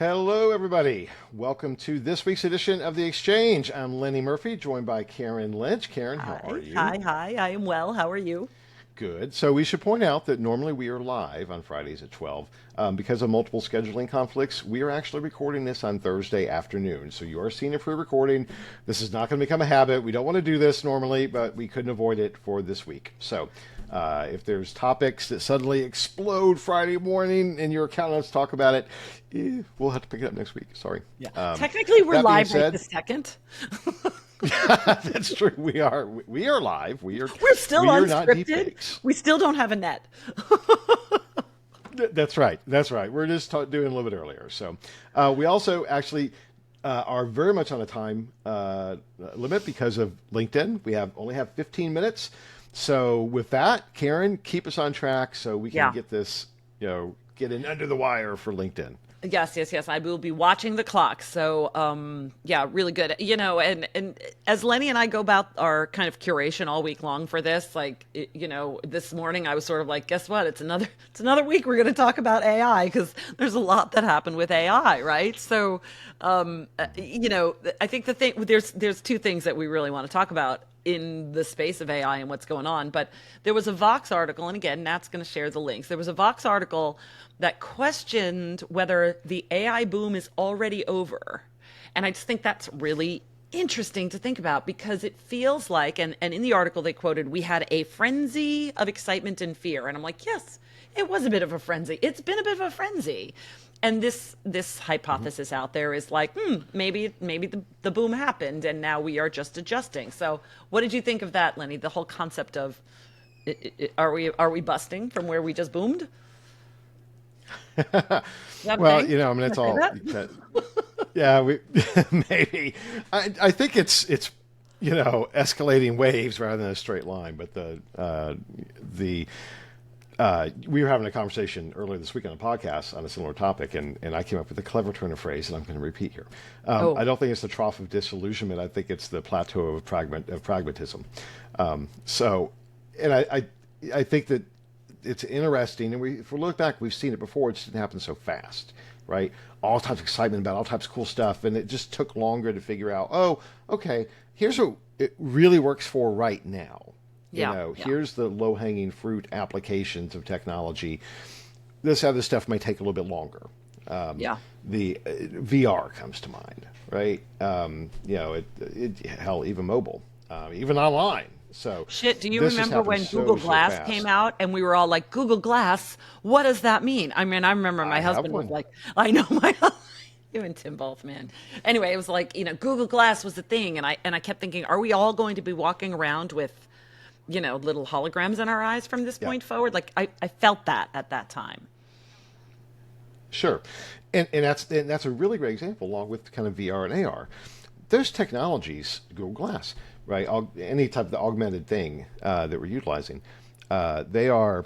Hello, everybody. Welcome to this week's edition of The Exchange. I'm Lenny Murphy, joined by Karen Lynch. Karen, how are Hi, you? hi, hi. I am well. How are you? Good. So we should point out that normally we are live on Fridays at 12. Because of multiple scheduling conflicts, we are actually recording this on Thursday afternoon. So you are seeing a pre-recording. This is not going to become a habit. We don't want to do this normally, but we couldn't avoid it for this week. So if there's topics that suddenly explode Friday morning and you're counting us to talk about it, we'll have to pick it up next week. Sorry. Yeah. Technically, we're That being live right said, this second. that's true. We are live. We're still We are not unscripted. deepfakes. We still don't have a net. That's right. That's right. We're just doing a little bit earlier. So we also actually are very much on a time limit because of LinkedIn. We only have 15 minutes. So with that, Karen, keep us on track so we can Yeah. get this, get in under the wire for LinkedIn. Yes, yes, yes. I will be watching the clock. So, yeah, really good. And as Lenny and I go about our kind of curation all week long for this, this morning I was sort of like, guess what? It's another week we're going to talk about AI because there's a lot that happened with AI, right? So, I think there's two things that we really want to talk about in the space of AI and what's going on. But there was a Vox article, and again, Nat's going to share the links. There was a Vox article that questioned whether the AI boom is already over. And I just think that's really interesting to think about because it feels like, and in the article they quoted, we had a frenzy of excitement and fear. And I'm like, yes, it was a bit of a frenzy. It's been a bit of a frenzy. And this hypothesis out there is like, maybe the boom happened and now we are just adjusting. So what did you think of that, Lenny? The whole concept of are we busting from where we just boomed? That Well, thing? I mean, Can it's I say all. that? Yeah, we maybe. I think it's escalating waves rather than a straight line. But the we were having a conversation earlier this week on a podcast on a similar topic, and I came up with a clever turn of phrase that I'm going to repeat here. I Oh, don't think it's the trough of disillusionment. I think it's the plateau of pragmatism. So, and I think that it's interesting, and if we look back, we've seen it before. It just didn't happen so fast, right? All types of excitement about all types of cool stuff, and it just took longer to figure out. Oh, okay, here's what it really works for right now. yeah, yeah, Here's the low-hanging fruit applications of technology. This other stuff may take a little bit longer. yeah. The VR comes to mind, right? Hell, even mobile, even online. So Shit, do you this just remember happens when Google so Glass came fast. out and we were all like, Google Glass, what does that mean? I mean, I remember my I have husband was one. like, I know my you and Tim both, man. Anyway, it was like, Google Glass was the thing, and I kept thinking, are we all going to be walking around with, little holograms in our eyes from this Yeah. point forward? Like I felt that at that time. Sure, and that's a really great example, along with kind of VR and AR. Those technologies, Google Glass, right? Any type of augmented thing that we're utilizing, they are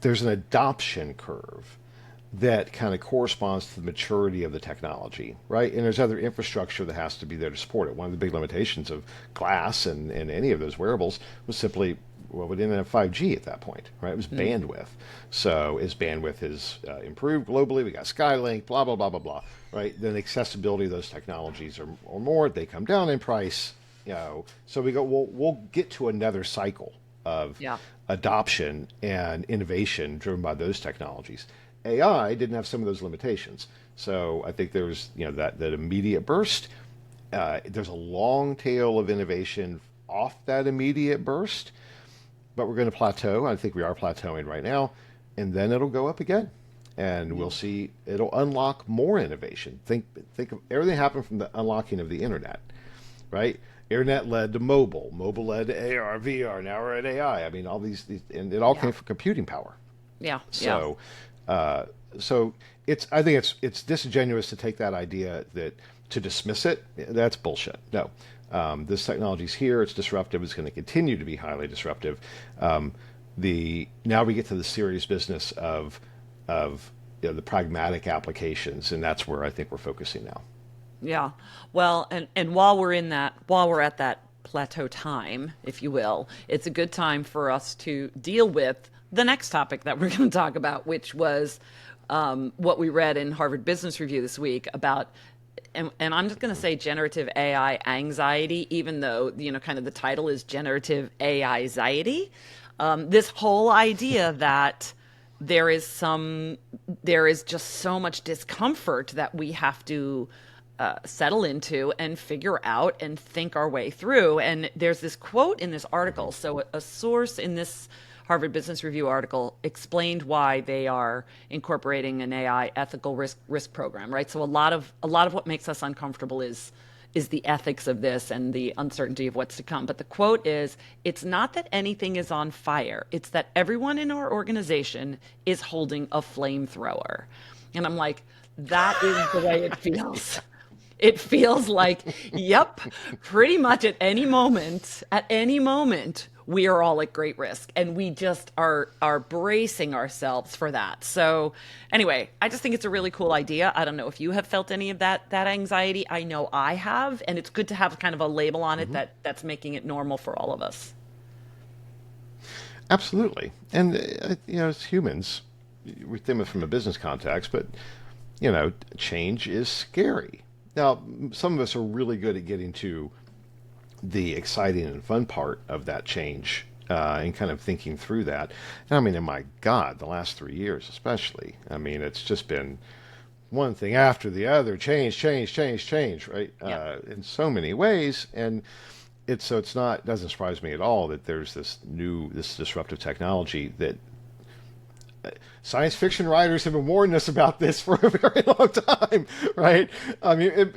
there's an adoption curve that kind of corresponds to the maturity of the technology, right? And there's other infrastructure that has to be there to support it. One of the big limitations of glass and any of those wearables was simply, well, we didn't have 5G at that point, right? It was Mm, bandwidth. So as bandwidth is improved globally, we got Skylink, blah, blah, blah, blah, blah, right? Then accessibility of those technologies or more, they come down in price, So we'll get to another cycle of yeah. adoption and innovation driven by those technologies. AI didn't have some of those limitations. So I think there's that immediate burst. There's a long tail of innovation off that immediate burst, but we're going to plateau. I think we are plateauing right now, and then it'll go up again, and we'll Yeah. see it'll unlock more innovation. Think of everything happened from the unlocking of the internet, right? Internet led to mobile, mobile led to AR, VR. Now we're at AI. I mean, all these and it all Yeah. came from computing power. Yeah. Yeah. So, uh, so I think it's disingenuous to take that idea that to dismiss it. That's bullshit. No, this technology's here. It's disruptive. It's going to continue to be highly disruptive. Um, the Now we get to the serious business of the pragmatic applications, and that's where I think we're focusing now. Yeah. Well, and while we're at that plateau time, if you will, it's a good time for us to deal with the next topic that we're going to talk about, which was what we read in Harvard Business Review this week about, and I'm just going to say generative AI anxiety, even though, kind of the title is generative AI anxiety. This whole idea that there is just so much discomfort that we have to settle into and figure out and think our way through. And there's this quote in this article. So a source in this Harvard Business Review article explained why they are incorporating an AI ethical risk program, right? So a lot of what makes us uncomfortable is the ethics of this and the uncertainty of what's to come. But the quote is, "It's not that anything is on fire. It's that everyone in our organization is holding a flamethrower." And I'm like, that is the way it feels. It feels like, yep, pretty much at any moment, we are all at great risk, and we just are bracing ourselves for that. So anyway, I just think it's a really cool idea. I don't know if you have felt any of that anxiety. I know I have, and it's good to have kind of a label on it that's making it normal for all of us. Absolutely. And, as humans, we think of it from a business context, but, change is scary. Now, some of us are really good at getting to the exciting and fun part of that change and kind of thinking through that. And I mean, and my God, the last 3 years especially, I mean, it's just been one thing after the other, change, right? Yeah. In so many ways. And it doesn't surprise me at all that there's this disruptive technology that science fiction writers have been warning us about this for a very long time, right? I mean,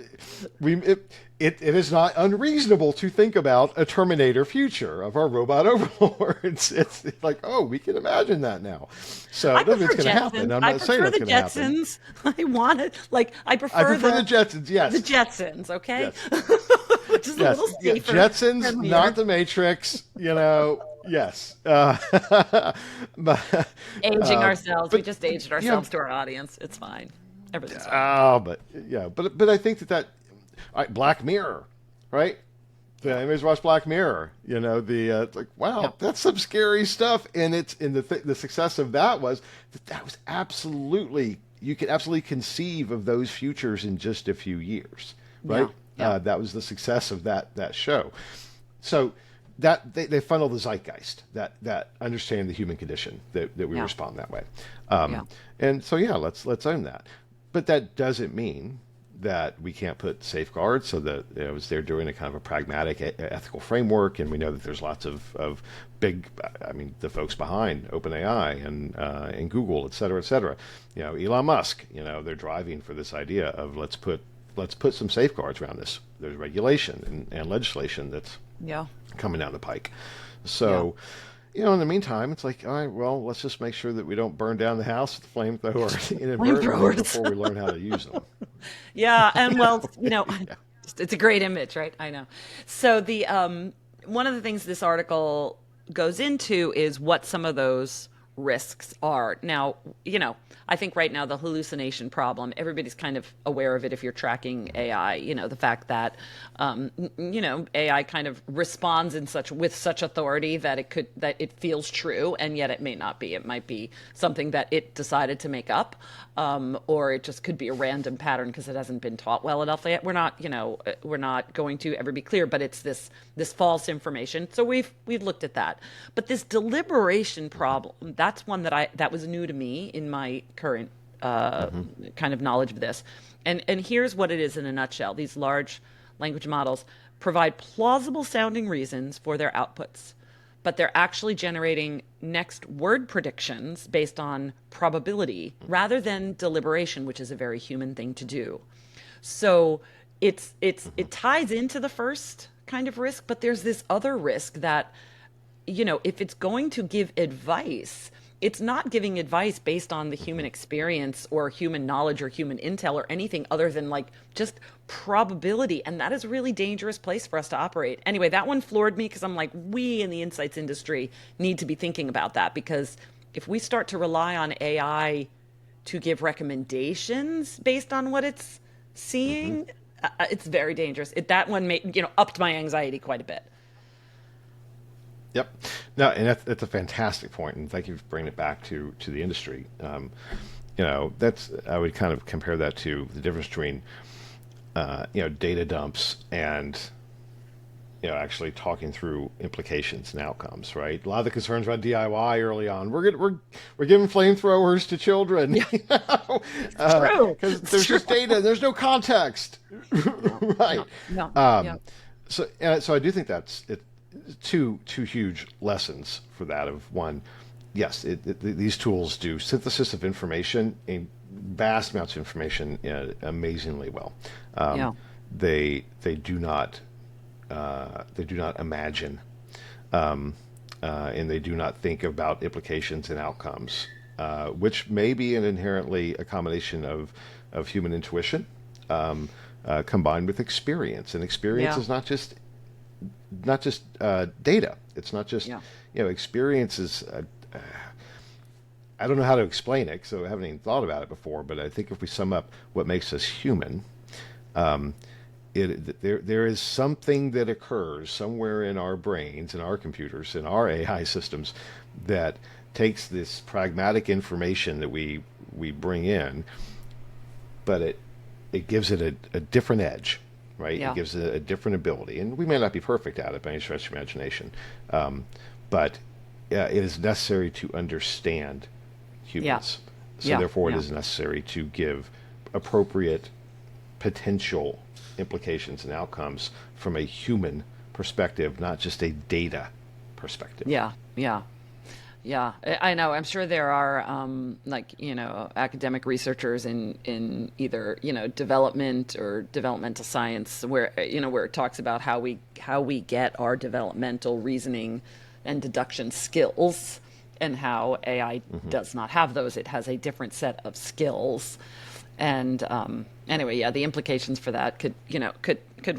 it is not unreasonable to think about a Terminator future of our robot overlords. It's like, oh, we can imagine that now. So I it doesn't prefer going to happen. I'm not saying it's going to happen. Jetsons. I want it. I prefer the Jetsons. Yes, the Jetsons. Okay, yes. which is a little safer. Jetsons, friendlier. not the Matrix. Yes. Aging ourselves. but, We just aged ourselves to our audience. It's fine. Everything's fine. But I think that Black Mirror, right? Anybody's watched Black Mirror, it's like, wow, that's some scary stuff. And the success of that was absolutely, you could absolutely conceive of those futures in just a few years, right? Yeah. That was the success of that show. So that they funnel the zeitgeist, that understand the human condition, that we respond that way. And so, let's own that. But that doesn't mean that we can't put safeguards so that they're doing a kind of a pragmatic ethical framework. And we know that there's lots of big, the folks behind OpenAI and Google, et cetera, Elon Musk, they're driving for this idea of let's put some safeguards around this. There's regulation and legislation that's coming down the pike. So, in the meantime, it's like, all right, well, let's just make sure that we don't burn down the house with the flamethrower inadvertently before we learn how to use them. Yeah, and it's a great image, right? I know. So the one of the things this article goes into is what some of those risks are. Now, I think right now the hallucination problem, everybody's kind of aware of it if you're tracking AI, the fact that, AI kind of responds with such authority that it feels true, and yet it may not be. It might be something that it decided to make up, or it just could be a random pattern because it hasn't been taught well enough yet. We're not going to ever be clear, but it's this false information. So we've looked at that. But this deliberation problem, that's one that was new to me in my current kind of knowledge of this. And here's what it is in a nutshell. These large language models provide plausible sounding reasons for their outputs, but they're actually generating next word predictions based on probability rather than deliberation, which is a very human thing to do. So it ties into the first kind of risk, but there's this other risk that, if it's going to give advice, it's not giving advice based on the human experience or human knowledge or human intel or anything other than just probability. And that is a really dangerous place for us to operate. Anyway, that one floored me because I'm like, we in the insights industry need to be thinking about that, because if we start to rely on AI to give recommendations based on what it's seeing, it's very dangerous. That one upped my anxiety quite a bit. Yep. No, and that's a fantastic point, and thank you for bringing it back to the industry. That's I would kind of compare that to the difference between data dumps and actually talking through implications and outcomes, right? A lot of the concerns about DIY early on, we're giving flamethrowers to children, Yeah, it's true. because It's there's true. just data, there's no context, Yeah, right? yeah, yeah, yeah, Um, so I do think that's it. Two huge lessons for that. Of one, yes, these tools do synthesis of information in vast amounts of information amazingly well. Um, yeah, they do not imagine, and they do not think about implications and outcomes, which may be an inherently a combination of human intuition, combined with experience. And experience yeah, is not just data. It's not just yeah, experience is. I don't know how to explain it, so I haven't even thought about it before. But I think if we sum up what makes us human, um, there is something that occurs somewhere in our brains, in our computers, in our AI systems, that takes this pragmatic information that we bring in, but it gives it a different edge, right? It yeah, gives it a different ability, and we may not be perfect at it by any stretch of imagination, but it is necessary to understand yeah, humans. So yeah, therefore, it yeah. is necessary to give appropriate potential implications and outcomes from a human perspective, not just a data perspective. Yeah, yeah, yeah. I know. I'm sure there are like, academic researchers in either, development or developmental science where, where it talks about how we get our developmental reasoning and deduction skills and how AI Hmm. does not have those. It has a different set of skills. And anyway, yeah, the implications for that could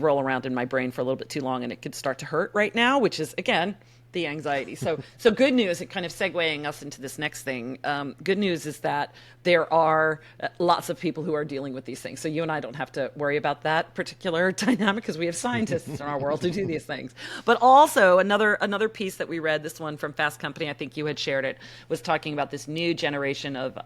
roll around in my brain for a little bit too long, and it could start to hurt right now, which is again the anxiety. So good news. It kind of segueing us into this next thing. Good news is that there are lots of people who are dealing with these things. So you and I don't have to worry about that particular dynamic because we have scientists in our world who do these things. But also another piece that we read, this one from Fast Company, I think you had shared it, was talking about this new generation of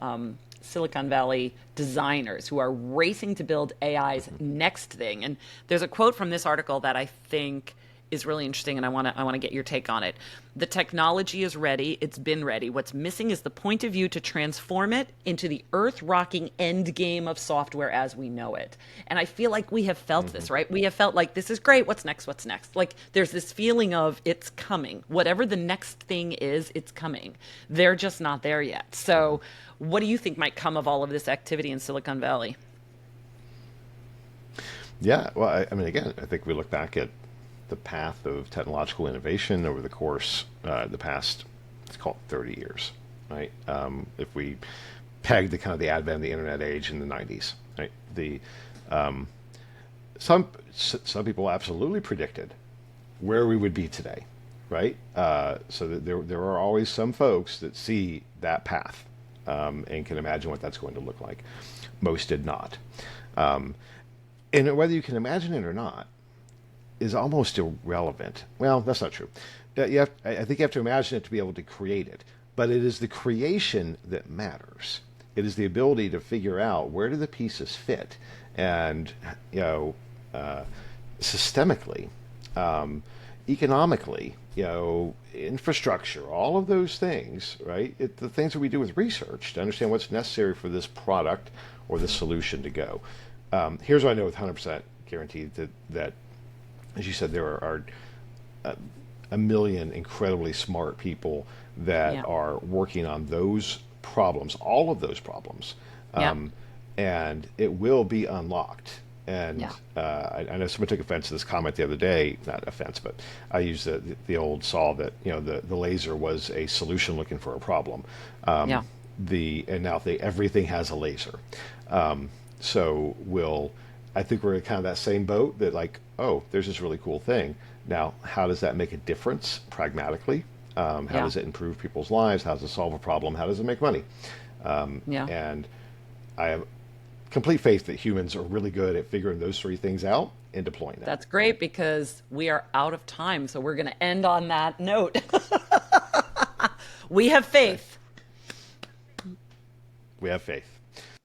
Silicon Valley designers who are racing to build AI's next thing. And there's a quote from this article that I think is really interesting, and I want to get your take on it. The technology is ready. It's been ready. What's missing is the point of view to transform it into the earth-rocking end game of software as we know it. And I feel like we have felt Hmm. this, right? We have felt like this is great. What's next? What's next? Like there's this feeling of it's coming. Whatever the next thing is, it's coming. They're just not there yet. So, what do you think might come of all of this activity in Silicon Valley? Yeah, well, I mean, again, I think we look back at the path of technological innovation over the course the past, let's call it 30 years, right? If we peg the kind of the advent of the internet age in the 90s, right? Um, some people absolutely predicted where we would be today, right? So that there are always some folks that see that path, and can imagine what that's going to look like. Most did not. Um, and whether you can imagine it or not is almost irrelevant. Well, that's not true. I think you have to imagine it to be able to create it. But it is the creation that matters. It is the ability to figure out where do the pieces fit, and you know, uh, systemically, um, economically, infrastructure, all of those things, right? The things that we do with research to understand what's necessary for this product or the solution to go. Here's what I know with 100% guaranteed that as you said, there are a, a million incredibly smart people that Yeah. are working on those problems, all of those problems, Yeah. um, and it will be unlocked. And Yeah. I know someone took offense to this comment the other day. Not offense, but I used the old saw that the laser was a solution looking for a problem. Yeah. Um, and now everything has a laser. So I think we're in kind of that same boat that like, oh, there's this really cool thing. Now, how does that make a difference pragmatically? How Yeah. does it improve people's lives? How does it solve a problem? How does it make money? Yeah. And I have complete faith that humans are really good at figuring those three things out and deploying that. That's great because we are out of time. So we're going to end on that note. We have Okay. faith. We have faith.